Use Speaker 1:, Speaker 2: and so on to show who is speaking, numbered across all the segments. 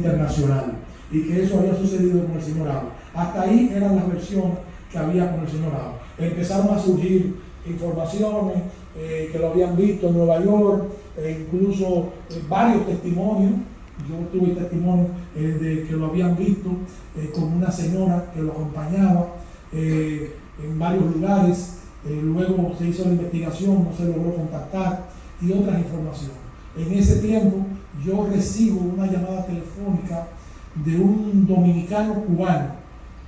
Speaker 1: internacional y que eso había sucedido con el señor Aves. Hasta ahí eran las versiones que había con el señor Aves. Empezaron a surgir informaciones que lo habían visto en Nueva York, incluso varios testimonios. Yo tuve testimonio de que lo habían visto con una señora que lo acompañaba en varios lugares. Luego se hizo la investigación, no se logró contactar y otras informaciones. En ese tiempo yo recibo una llamada telefónica de un dominicano cubano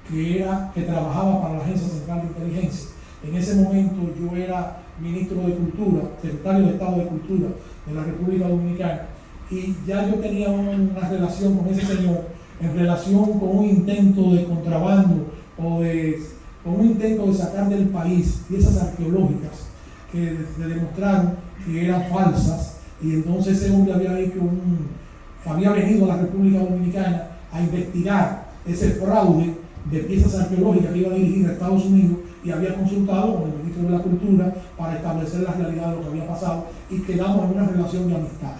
Speaker 1: que trabajaba para la Agencia Central de Inteligencia. En ese momento yo era ministro de Cultura, secretario de Estado de Cultura de la República Dominicana, y ya yo tenía una relación con ese señor en relación con un intento de contrabando con un intento de sacar del país piezas arqueológicas que se demostraron que eran falsas, y entonces ese hombre había venido a la República Dominicana a investigar ese fraude de piezas arqueológicas que iba a dirigir a Estados Unidos, y había consultado con el ministro de la Cultura para establecer la realidad de lo que había pasado, y quedamos en una relación de amistad.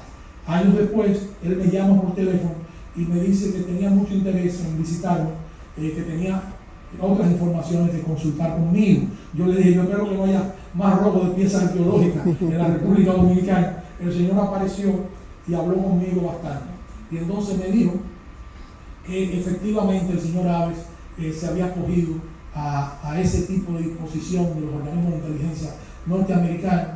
Speaker 1: Años después, él me llama por teléfono y me dice que tenía mucho interés en visitarme, que tenía otras informaciones que consultar conmigo. Yo le dije, yo espero que no haya más robo de piezas arqueológicas en la República Dominicana. El señor apareció y habló conmigo bastante. Y entonces me dijo que efectivamente el señor Aves se había acogido a ese tipo de disposición de los organismos de inteligencia norteamericanos,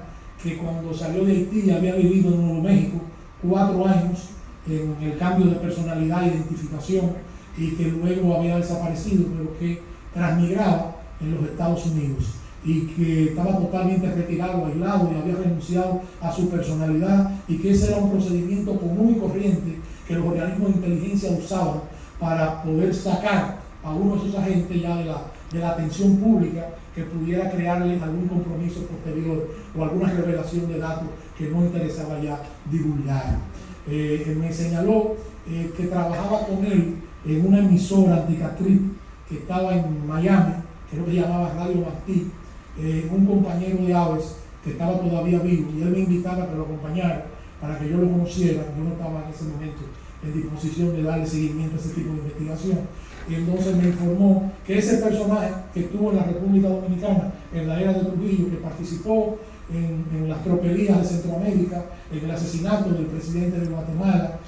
Speaker 1: que cuando salió de Haití había vivido en Nuevo México 4 años en el cambio de personalidad e identificación, y que luego había desaparecido, pero que transmigraba en los Estados Unidos y que estaba totalmente retirado, aislado, y había renunciado a su personalidad, y que ese era un procedimiento común y corriente que los organismos de inteligencia usaban para poder sacar a uno de esos agentes ya de la atención pública, que pudiera crearle algún compromiso posterior o alguna revelación de datos que no interesaba ya divulgar. Me señaló que trabajaba con él en una emisora anticatrip que estaba en Miami, creo que se llamaba Radio Martí, un compañero de Aves que estaba todavía vivo, y él me invitaba a que lo acompañara para que yo lo conociera. Yo no estaba en ese momento en disposición de darle seguimiento a ese tipo de investigación. Y entonces me informó que ese personaje que estuvo en la República Dominicana en la era de Trujillo, que participó en las tropelías de Centroamérica, en el asesinato del presidente de Guatemala,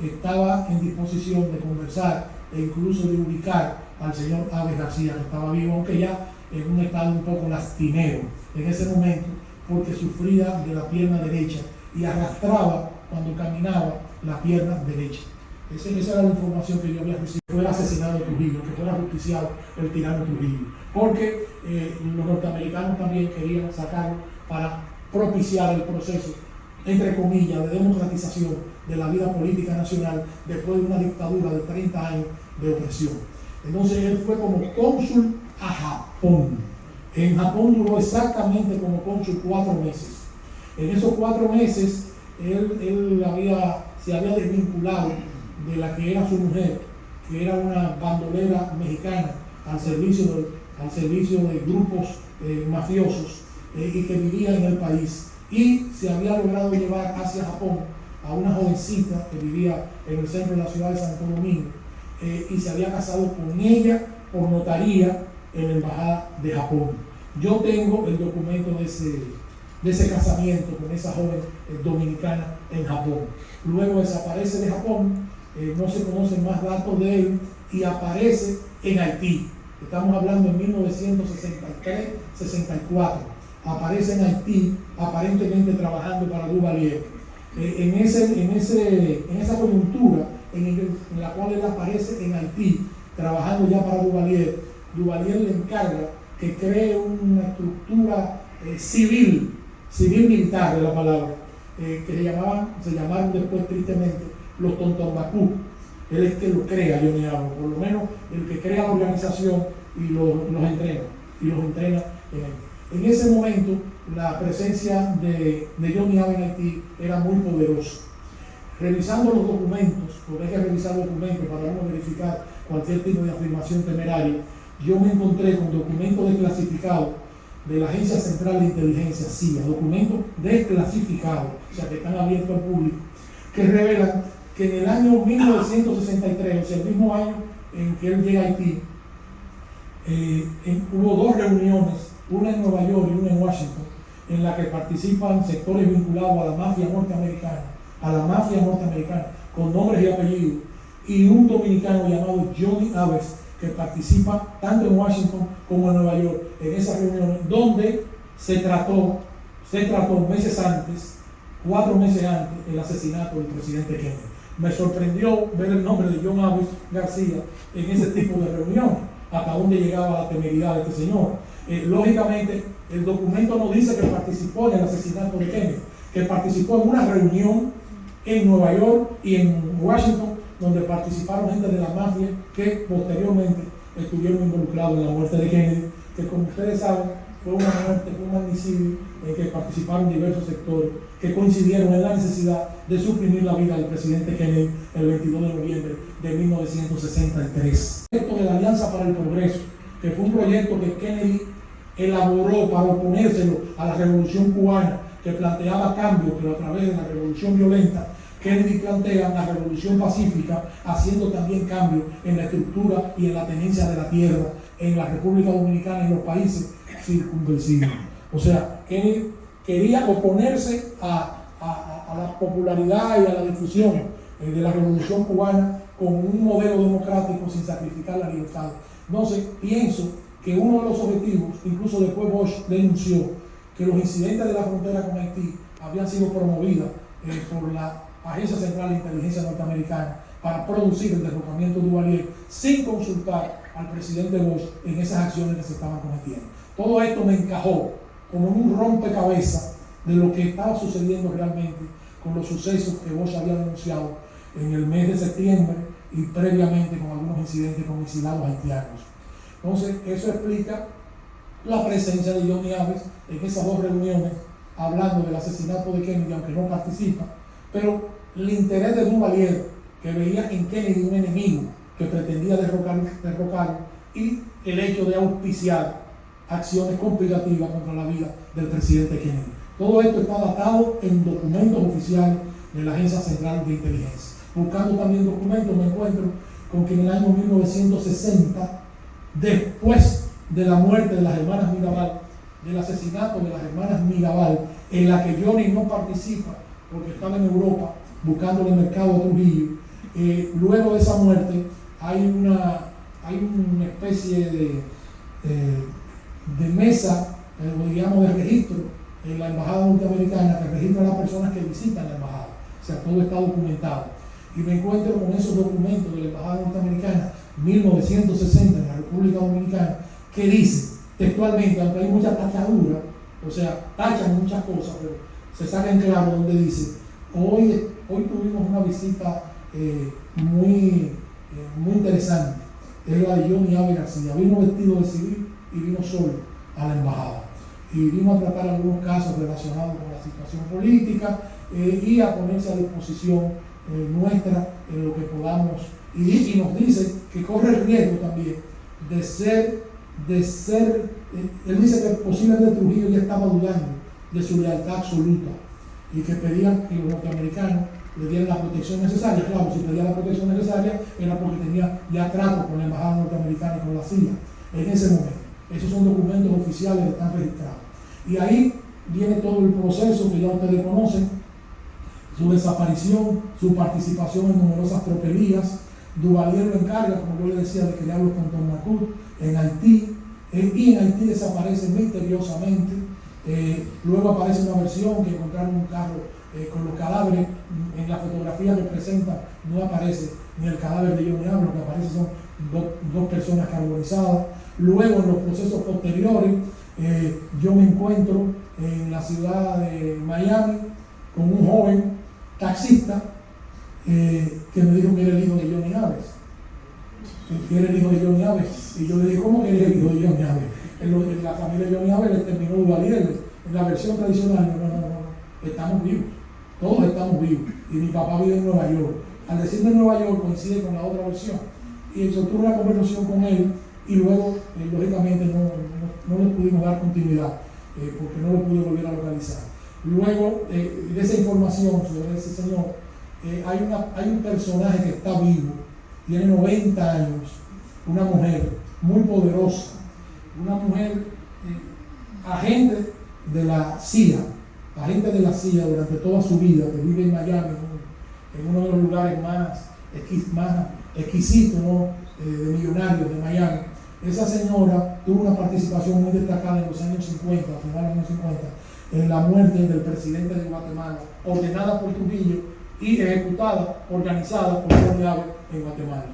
Speaker 1: estaba en disposición de conversar e incluso de ubicar al señor Aves García, que estaba vivo, aunque ya en un estado un poco lastimero en ese momento, porque sufría de la pierna derecha y arrastraba cuando caminaba la pierna derecha. Esa era la información que yo había recibido. Fuera asesinado Trujillo, que fuera justiciado el tirano Trujillo, porque los norteamericanos también querían sacarlo para propiciar el proceso, entre comillas, de democratización de la vida política nacional después de una dictadura de 30 años de opresión. Entonces él fue como cónsul a Japón. En Japón duró exactamente como cónsul 4 meses. En esos 4 meses él se había desvinculado de la que era su mujer, que era una bandolera mexicana al servicio de grupos mafiosos, y que vivía en el país, y se había logrado llevar hacia Japón a una jovencita que vivía en el centro de la ciudad de Santo Domingo, y se había casado con ella por notaría en la embajada de Japón. Yo tengo el documento de ese casamiento con esa joven dominicana en Japón. Luego desaparece de Japón, no se conocen más datos de él, y aparece en Haití. Estamos hablando en 1963-64. Aparece en Haití, aparentemente trabajando para Duvalier. En esa coyuntura en la cual él aparece en Haití, trabajando ya para Duvalier, Duvalier le encarga que cree una estructura civil militar de la palabra, que se llamaron después tristemente los Tontombacú. Él es que lo crea, Johnny Aves, por lo menos el que crea la organización y los entrena en Haití. En ese momento la presencia de Johnny Aves en Haití era muy poderosa. Revisando los documentos, porque hay que revisar documentos para uno verificar cualquier tipo de afirmación temeraria, yo me encontré con documentos desclasificados de la Agencia Central de Inteligencia, CIA, documentos desclasificados, o sea que están abiertos al público, que revelan que en el año 1963, o sea, el mismo año en que él llega a Haití, hubo dos reuniones, una en Nueva York y una en Washington, en la que participan sectores vinculados a la mafia norteamericana, con nombres y apellidos, y un dominicano llamado Johnny Aves, que participa tanto en Washington como en Nueva York, en esas reuniones, donde se trató meses antes, 4 meses antes, el asesinato del presidente Kennedy. Me sorprendió ver el nombre de John Aves García en ese tipo de reuniones, hasta dónde llegaba la temeridad de este señor. Lógicamente, el documento no dice que participó en el asesinato de Kennedy, que participó en una reunión en Nueva York y en Washington, donde participaron gente de la mafia que posteriormente estuvieron involucrados en la muerte de Kennedy, que como ustedes saben, fue una muerte, fue un magnicidio en que participaron diversos sectores que coincidieron en la necesidad de suprimir la vida del presidente Kennedy el 22 de noviembre de 1963. El proyecto de la Alianza para el Progreso, que fue un proyecto que Kennedy elaboró para oponérselo a la revolución cubana, que planteaba cambios, pero a través de la revolución violenta, Kennedy plantea la revolución pacífica, haciendo también cambios en la estructura y en la tenencia de la tierra en la República Dominicana y en los países circunvecinos. O sea, Kennedy quería oponerse a la popularidad y a la difusión de la revolución cubana con un modelo democrático sin sacrificar la libertad. Entonces, pienso que uno de los objetivos, incluso después Bush denunció que los incidentes de la frontera con Haití habían sido promovidos por la Agencia Central de Inteligencia Norteamericana para producir el derrocamiento de Duvalier sin consultar al presidente Bush en esas acciones que se estaban cometiendo. Todo esto me encajó como un rompecabezas de lo que estaba sucediendo realmente con los sucesos que Bush había denunciado en el mes de septiembre y previamente con algunos incidentes con exilados haitianos. Entonces, eso explica la presencia de Johnny Aves en esas dos reuniones, hablando del asesinato de Kennedy, aunque no participa, pero el interés de Duvalier, que veía en Kennedy un enemigo que pretendía derrocarlo, y el hecho de auspiciar acciones conspirativas contra la vida del presidente Kennedy. Todo esto está datado en documentos oficiales de la Agencia Central de Inteligencia. Buscando también documentos, me encuentro con que en el año 1960, después de la muerte de las hermanas Mirabal, del asesinato de las hermanas Mirabal, en la que Johnny no participa porque estaba en Europa buscando el mercado de Trujillo, luego de esa muerte hay una especie de mesa, o digamos de registro en la embajada norteamericana que registra a las personas que visitan la embajada. O sea, todo está documentado. Y me encuentro con esos documentos de la embajada norteamericana 1960 en la República Dominicana, que dice textualmente, aunque hay muchas tachaduras, o sea, tachan muchas cosas, pero se saca en claro donde dice: hoy tuvimos una visita muy interesante, es la de Johnny Aves García. Vino vestido de civil y vino solo a la embajada. Y vino a tratar algunos casos relacionados con la situación política y a ponerse a disposición nuestra en lo que podamos. Y nos dice que corre el riesgo también de ser, él dice que posiblemente Trujillo ya estaba dudando de su lealtad absoluta y que pedían que los norteamericanos le dieran la protección necesaria. Claro, si pedía la protección necesaria era porque tenía ya trato con la embajada norteamericana y con la CIA en ese momento. Esos son documentos oficiales que están registrados. Y ahí viene todo el proceso que ya ustedes conocen: su desaparición, su participación en numerosas tropelías. Duvalier lo encarga, como yo le decía, de crear los Tontonacud en Haití, y en Haití desaparece misteriosamente. Luego aparece una versión que encontraron un carro con los cadáveres. En la fotografía que presenta no aparece ni el cadáver de Johnny Aves, lo que aparece son dos personas carbonizadas. Luego, en los procesos posteriores, yo me encuentro en la ciudad de Miami con un joven taxista que me dijo que era el hijo de Johnny Aves. Que era el hijo de Johnny Aves. Y yo le dije: ¿cómo que eres el hijo de Johnny Aves? En la familia de Johnny Aves le terminó Duvalier. En la versión tradicional, no, estamos vivos. Todos estamos vivos. Y mi papá vive en Nueva York. Al decirme Nueva York coincide con la otra versión. Y yo tuve una conversación con él y luego, lógicamente, no le pudimos dar continuidad porque no lo pude volver a localizar. Luego de esa información sobre ese señor, hay un personaje que está vivo, tiene 90 años, una mujer muy poderosa, una mujer agente de la CIA, durante toda su vida, que vive en Miami, en uno de los lugares más exquisitos, ¿no? De millonarios de Miami. Esa señora tuvo una participación muy destacada en los años 50, a finales de los años 50, en la muerte del presidente de Guatemala, ordenada por Trujillo y ejecutada, organizada por John Chávez en Guatemala.